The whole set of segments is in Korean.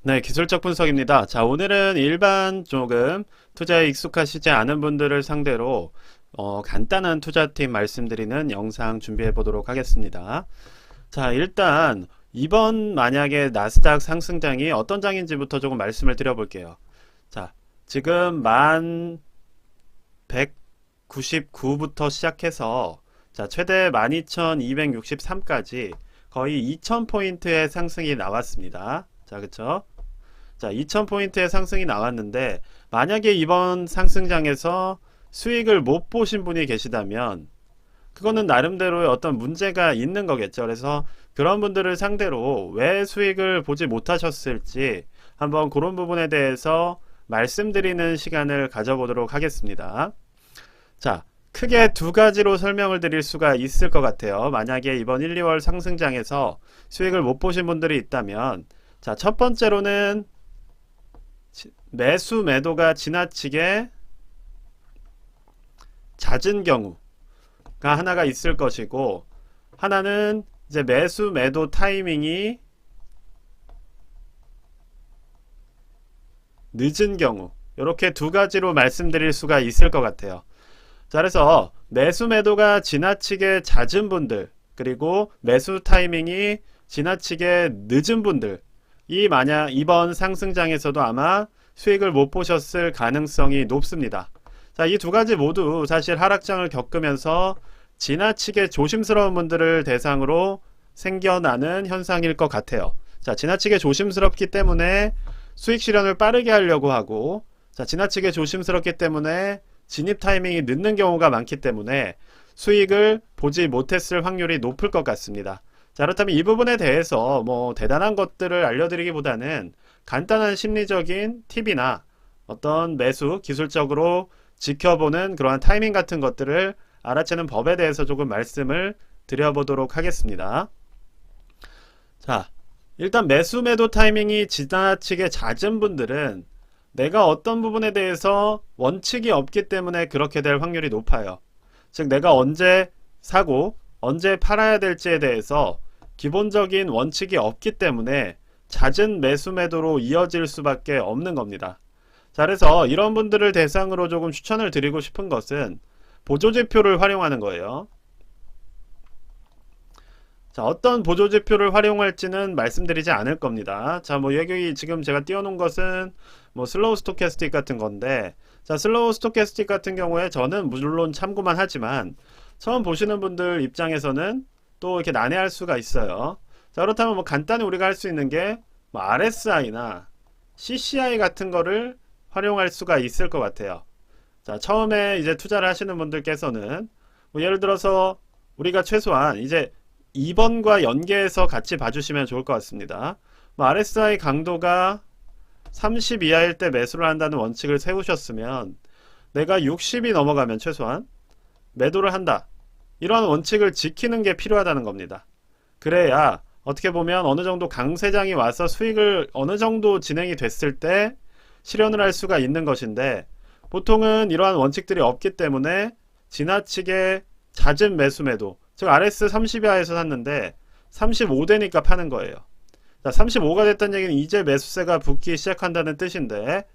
네, 기술적 분석입니다. 자, 오늘은 일반 조금 투자에 익숙하시지 않은 분들을 상대로 간단한 투자 팁 말씀드리는 영상 준비해 보도록 하겠습니다. 자, 일단 이번 만약에 나스닥 상승장이 어떤 장인지부터 조금 말씀을 드려볼게요. 자, 지금 1199부터 시작해서 자, 최대 12263까지 거의 2000포인트의 상승이 나왔습니다. 자, 그쵸? 자, 2000포인트의 상승이 나왔는데 만약에 이번 상승장에서 수익을 못 보신 분이 계시다면 그거는 나름대로의 어떤 문제가 있는 거겠죠. 그래서 그런 분들을 상대로 왜 수익을 보지 못하셨을지 한번 그런 부분에 대해서 말씀드리는 시간을 가져보도록 하겠습니다. 자, 크게 두 가지로 설명을 드릴 수가 있을 것 같아요. 만약에 이번 1, 2월 상승장에서 수익을 못 보신 분들이 있다면 자, 첫 번째로는 매수 매도가 지나치게 잦은 경우가 하나가 있을 것이고, 하나는 이제 매수 매도 타이밍이 늦은 경우, 이렇게 두 가지로 말씀드릴 수가 있을 것 같아요. 자, 그래서 매수 매도가 지나치게 잦은 분들, 그리고 매수 타이밍이 지나치게 늦은 분들, 이 만약 이번 상승장에서도 아마 수익을 못 보셨을 가능성이 높습니다. 자, 이 두 가지 모두 사실 하락장을 겪으면서 지나치게 조심스러운 분들을 대상으로 생겨나는 현상일 것 같아요. 자, 지나치게 조심스럽기 때문에 수익 실현을 빠르게 하려고 하고, 자, 지나치게 조심스럽기 때문에 진입 타이밍이 늦는 경우가 많기 때문에 수익을 보지 못했을 확률이 높을 것 같습니다. 자, 그렇다면 이 부분에 대해서 뭐 대단한 것들을 알려드리기보다는 간단한 심리적인 팁이나 어떤 매수 기술적으로 지켜보는 그러한 타이밍 같은 것들을 알아채는 법에 대해서 조금 말씀을 드려보도록 하겠습니다. 자, 일단 매수 매도 타이밍이 지나치게 잦은 분들은 내가 어떤 부분에 대해서 원칙이 없기 때문에 그렇게 될 확률이 높아요. 즉, 내가 언제 사고 언제 팔아야 될지에 대해서 기본적인 원칙이 없기 때문에 잦은 매수 매도로 이어질 수밖에 없는 겁니다. 자, 그래서 이런 분들을 대상으로 조금 추천을 드리고 싶은 것은 보조지표를 활용하는 거예요. 자, 어떤 보조지표를 활용할지는 말씀드리지 않을 겁니다. 자, 뭐 여기 지금 제가 띄워놓은 것은 뭐 슬로우 스토캐스틱 같은 건데, 자, 슬로우 스토캐스틱 같은 경우에 저는 물론 참고만 하지만 처음 보시는 분들 입장에서는 또 이렇게 난해할 수가 있어요. 자, 그렇다면 뭐 간단히 우리가 할 수 있는 게 뭐 RSI나 CCI 같은 거를 활용할 수가 있을 것 같아요. 자, 처음에 이제 투자를 하시는 분들께서는 뭐 예를 들어서 우리가 최소한 이제 2번과 연계해서 같이 봐주시면 좋을 것 같습니다. 뭐 RSI 강도가 30 이하일 때 매수를 한다는 원칙을 세우셨으면 내가 60이 넘어가면 최소한 매도를 한다. 이러한 원칙을 지키는 게 필요하다는 겁니다. 그래야 어떻게 보면 어느 정도 강세장이 와서 수익을 어느 정도 진행이 됐을 때 실현을 할 수가 있는 것인데, 보통은 이러한 원칙들이 없기 때문에 지나치게 잦은 매수 매도, 즉 RS 30 이하에서 샀는데 35되니까 파는 거예요. 자, 35가 됐다는 얘기는 이제 매수세가 붙기 시작한다는 뜻인데,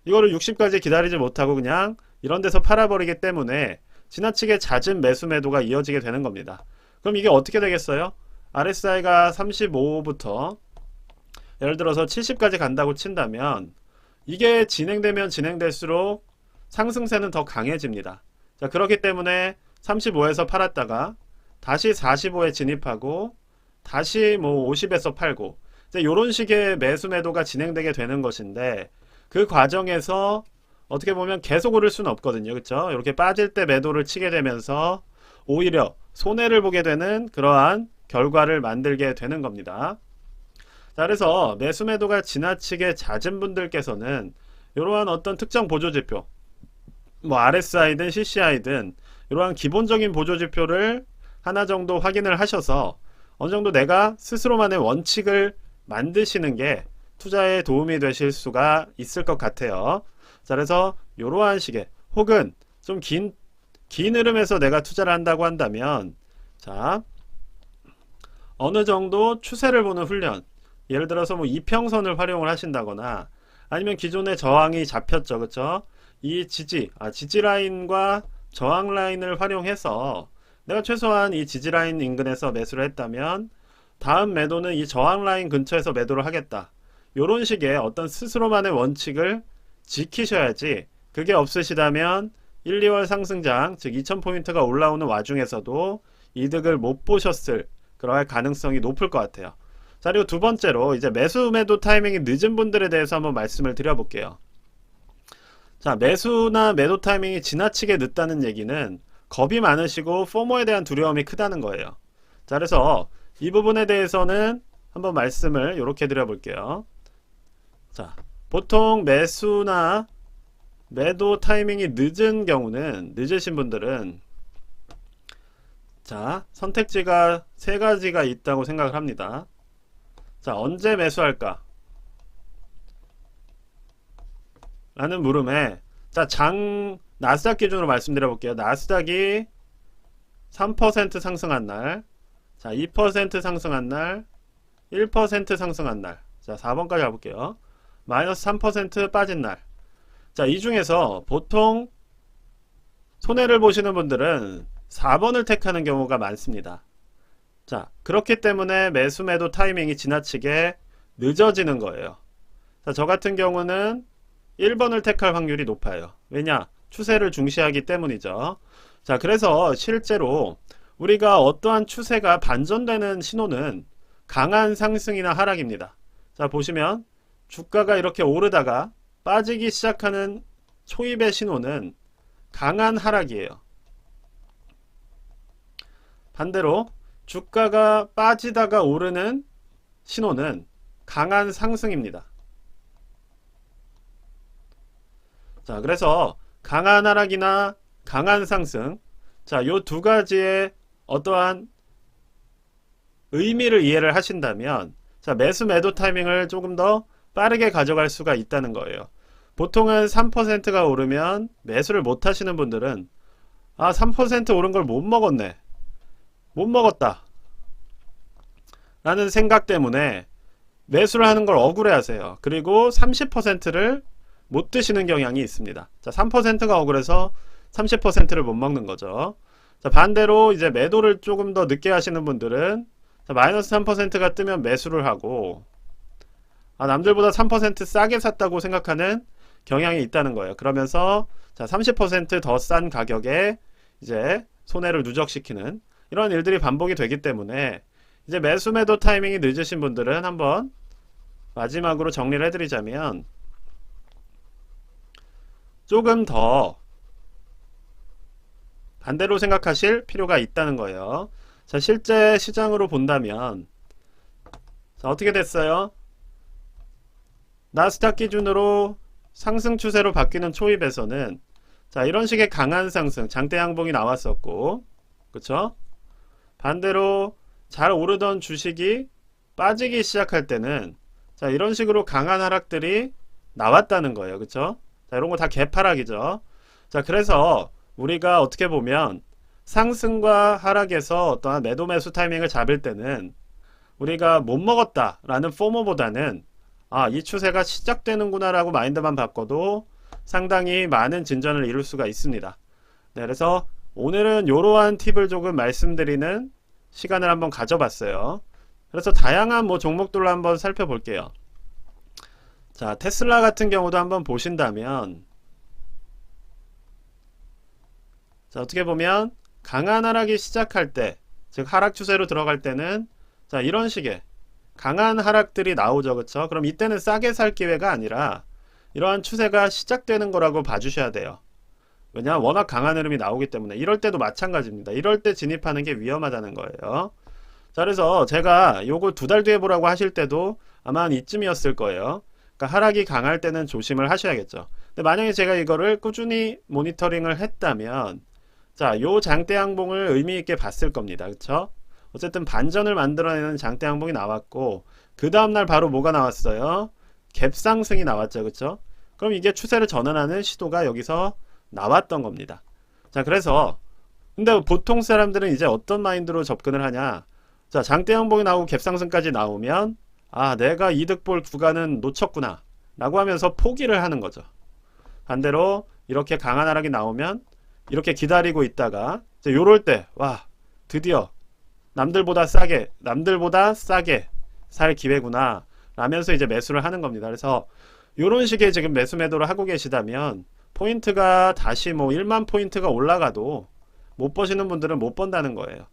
이거를 60까지 기다리지 못하고 그냥 이런 데서 팔아버리기 때문에 지나치게 잦은 매수 매도가 이어지게 되는 겁니다. 그럼 이게 어떻게 되겠어요? RSI가 35부터 예를 들어서 70까지 간다고 친다면 이게 진행되면 진행될수록 상승세는 더 강해집니다. 자, 그렇기 때문에 35에서 팔았다가 다시 45에 진입하고 다시 뭐 50에서 팔고 이런 식의 매수 매도가 진행되게 되는 것인데, 그 과정에서 어떻게 보면 계속 오를 수는 없거든요. 그렇죠? 이렇게 빠질 때 매도를 치게 되면서 오히려 손해를 보게 되는 그러한 결과를 만들게 되는 겁니다. 자, 그래서 매수 매도가 지나치게 잦은 분들께서는 이러한 어떤 특정 보조지표, 뭐 RSI든 CCI든 이러한 기본적인 보조지표를 하나 정도 확인을 하셔서 어느 정도 내가 스스로만의 원칙을 만드시는 게 투자에 도움이 되실 수가 있을 것 같아요. 자, 그래서 이러한 식의 혹은 좀 긴 흐름에서 내가 투자를 한다고 한다면, 자, 어느 정도 추세를 보는 훈련, 예를 들어서 뭐 이평선을 활용을 하신다거나 아니면 기존의 저항이 잡혔죠. 그쵸? 이 지지 라인과 저항 라인을 활용해서 내가 최소한 이 지지 라인 인근에서 매수를 했다면 다음 매도는 이 저항 라인 근처에서 매도를 하겠다. 요런 식의 어떤 스스로만의 원칙을 지키셔야지, 그게 없으시다면 1, 2월 상승장, 즉 2000포인트가 올라오는 와중에서도 이득을 못 보셨을 그럴 가능성이 높을 것 같아요. 자, 그리고 두 번째로 이제 매수 매도 타이밍이 늦은 분들에 대해서 한번 말씀을 드려볼게요. 자, 매수나 매도 타이밍이 지나치게 늦다는 얘기는 겁이 많으시고 포모에 대한 두려움이 크다는 거예요. 자, 그래서 이 부분에 대해서는 한번 말씀을 이렇게 드려볼게요. 자, 보통 매수나 매도 타이밍이 늦으신 분들은 자, 선택지가 세 가지가 있다고 생각을 합니다. 자, 언제 매수할까? 라는 물음에, 자, 나스닥 기준으로 말씀드려 볼게요. 나스닥이 3% 상승한 날, 자, 2% 상승한 날, 1% 상승한 날, 자, 4번까지 가볼게요. 마이너스 3% 빠진 날. 자, 이 중에서 보통 손해를 보시는 분들은 4번을 택하는 경우가 많습니다. 자, 그렇기 때문에 매수 매도 타이밍이 지나치게 늦어지는 거예요. 자, 저 같은 경우는 1번을 택할 확률이 높아요. 왜냐? 추세를 중시하기 때문이죠. 자, 그래서 실제로 우리가 어떠한 추세가 반전되는 신호는 강한 상승이나 하락입니다. 자, 보시면 주가가 이렇게 오르다가 빠지기 시작하는 초입의 신호는 강한 하락이에요. 반대로 주가가 빠지다가 오르는 신호는 강한 상승입니다. 자, 그래서 강한 하락이나 강한 상승, 자, 요 두 가지의 어떠한 의미를 이해를 하신다면, 자, 매수 매도 타이밍을 조금 더 빠르게 가져갈 수가 있다는 거예요. 보통은 3%가 오르면 매수를 못 하시는 분들은 3% 오른 걸 못 먹었네, 못 먹었다 라는 생각 때문에 매수를 하는 걸 억울해 하세요. 그리고 30%를 못 드시는 경향이 있습니다. 자, 3%가 억울해서 30%를 못 먹는 거죠. 자, 반대로 이제 매도를 조금 더 늦게 하시는 분들은 자, 마이너스 3%가 뜨면 매수를 하고 남들보다 3% 싸게 샀다고 생각하는 경향이 있다는 거예요. 그러면서 자, 30% 더 싼 가격에 이제 손해를 누적시키는 이런 일들이 반복이 되기 때문에 이제 매수 매도 타이밍이 늦으신 분들은 한번 마지막으로 정리를 해드리자면 조금 더 반대로 생각하실 필요가 있다는 거예요. 자, 실제 시장으로 본다면 자, 어떻게 됐어요? 나스닥 기준으로 상승 추세로 바뀌는 초입에서는 자, 이런 식의 강한 상승, 장대 양봉이 나왔었고, 그쵸? 반대로 잘 오르던 주식이 빠지기 시작할 때는 자, 이런 식으로 강한 하락들이 나왔다는 거예요. 그쵸? 자, 이런 거 다 개파락이죠. 자, 그래서 우리가 어떻게 보면 상승과 하락에서 어떠한 매도 매수 타이밍을 잡을 때는 우리가 못 먹었다 라는 포모보다는 이 추세가 시작되는구나 라고 마인드만 바꿔도 상당히 많은 진전을 이룰 수가 있습니다. 네, 그래서 오늘은 이러한 팁을 조금 말씀드리는 시간을 한번 가져봤어요. 그래서 다양한 종목들로 한번 살펴볼게요. 자, 테슬라 같은 경우도 한번 보신다면 자, 어떻게 보면 강한 하락이 시작할 때, 즉 하락 추세로 들어갈 때는 자, 이런 식의 강한 하락들이 나오죠. 그쵸? 그럼 이때는 싸게 살 기회가 아니라 이러한 추세가 시작되는 거라고 봐주셔야 돼요. 왜냐? 워낙 강한 흐름이 나오기 때문에. 이럴 때도 마찬가지입니다. 이럴 때 진입하는 게 위험하다는 거예요. 자, 그래서 제가 요거 2달 뒤에 보라고 하실 때도 아마 한 이쯤이었을 거예요. 그러니까 하락이 강할 때는 조심을 하셔야겠죠. 근데 만약에 제가 이거를 꾸준히 모니터링을 했다면 자, 요 장대 양봉을 의미 있게 봤을 겁니다. 그쵸? 어쨌든 반전을 만들어내는 장대 양봉이 나왔고 그 다음날 바로 뭐가 나왔어요? 갭 상승이 나왔죠. 그쵸? 그럼 이게 추세를 전환하는 시도가 여기서 나왔던 겁니다. 자, 그래서 근데 보통 사람들은 이제 어떤 마인드로 접근을 하냐? 자, 장대 양봉이 나오고 갭 상승까지 나오면 아, 내가 이득 볼 구간은 놓쳤구나 라고 하면서 포기를 하는 거죠. 반대로 이렇게 강한 하락이 나오면 이렇게 기다리고 있다가 이제 요럴 때, 와, 드디어 남들보다 싸게 살 기회구나 라면서 이제 매수를 하는 겁니다. 그래서 요런 식의 지금 매수 매도를 하고 계시다면 포인트가 다시 뭐 1만 포인트가 올라가도 못 버시는 분들은 못 번다는 거예요.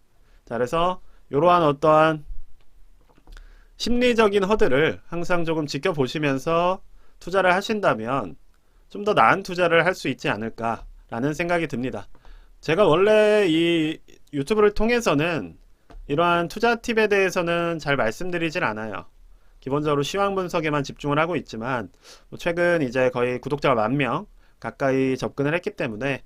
자, 그래서 이러한 어떠한 심리적인 허들을 항상 조금 지켜보시면서 투자를 하신다면 좀 더 나은 투자를 할 수 있지 않을까라는 생각이 듭니다. 제가 원래 이 유튜브를 통해서는 이러한 투자 팁에 대해서는 잘 말씀드리질 않아요. 기본적으로 시황 분석에만 집중을 하고 있지만 최근 이제 거의 구독자가 10,000명 가까이 접근을 했기 때문에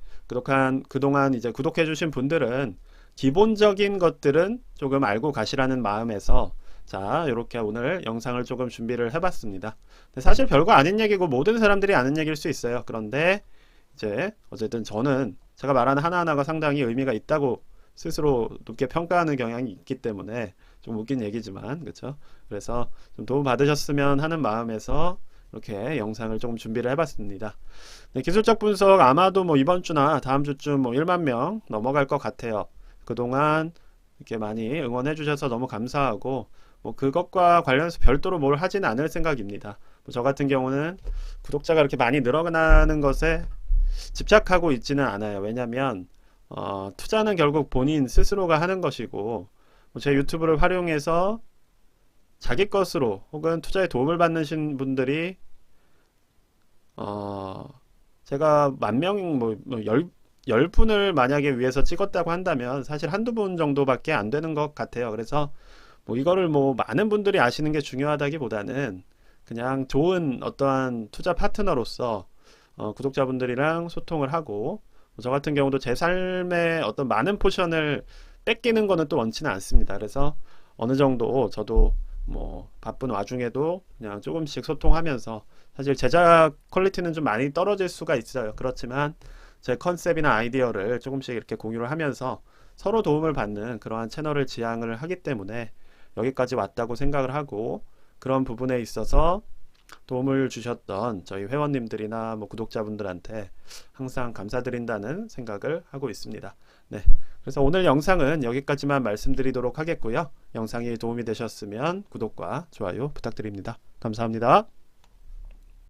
그동안 이제 구독해주신 분들은 기본적인 것들은 조금 알고 가시라는 마음에서 자, 이렇게 오늘 영상을 조금 준비를 해봤습니다. 근데 사실 별거 아닌 얘기고 모든 사람들이 아는 얘기일 수 있어요. 그런데 이제 어쨌든 저는 제가 말하는 하나하나가 상당히 의미가 있다고 스스로 높게 평가하는 경향이 있기 때문에 좀 웃긴 얘기지만 그렇죠. 그래서 좀 도움 받으셨으면 하는 마음에서 이렇게 영상을 조금 준비를 해봤습니다. 네, 기술적 분석 아마도 뭐 이번 주나 다음 주쯤 뭐 1만 명 넘어갈 것 같아요. 그동안 이렇게 많이 응원해 주셔서 너무 감사하고 뭐 그것과 관련해서 별도로 뭘 하지는 않을 생각입니다. 뭐 저 같은 경우는 구독자가 이렇게 많이 늘어나는 것에 집착하고 있지는 않아요. 왜냐면 투자는 결국 본인 스스로가 하는 것이고 제 유튜브를 활용해서 자기 것으로 혹은 투자에 도움을 받는 분들이 제가 10,000명 열 분을 만약에 위해서 찍었다고 한다면 사실 한두 분 정도밖에 안 되는 것 같아요. 그래서 뭐 이거를 뭐 많은 분들이 아시는 게 중요하다기보다는 그냥 좋은 어떠한 투자 파트너로서 구독자분들이랑 소통을 하고 저 같은 경우도 제 삶의 어떤 많은 포션을 뺏기는 거는 또 원치는 않습니다. 그래서 어느 정도 저도 뭐 바쁜 와중에도 그냥 조금씩 소통하면서 사실 제작 퀄리티는 좀 많이 떨어질 수가 있어요. 그렇지만 제 컨셉이나 아이디어를 조금씩 이렇게 공유를 하면서 서로 도움을 받는 그러한 채널을 지향을 하기 때문에 여기까지 왔다고 생각을 하고 그런 부분에 있어서 도움을 주셨던 저희 회원님들이나 뭐 구독자분들한테 항상 감사드린다는 생각을 하고 있습니다. 네. 그래서 오늘 영상은 여기까지만 말씀드리도록 하겠고요. 영상이 도움이 되셨으면 구독과 좋아요 부탁드립니다. 감사합니다.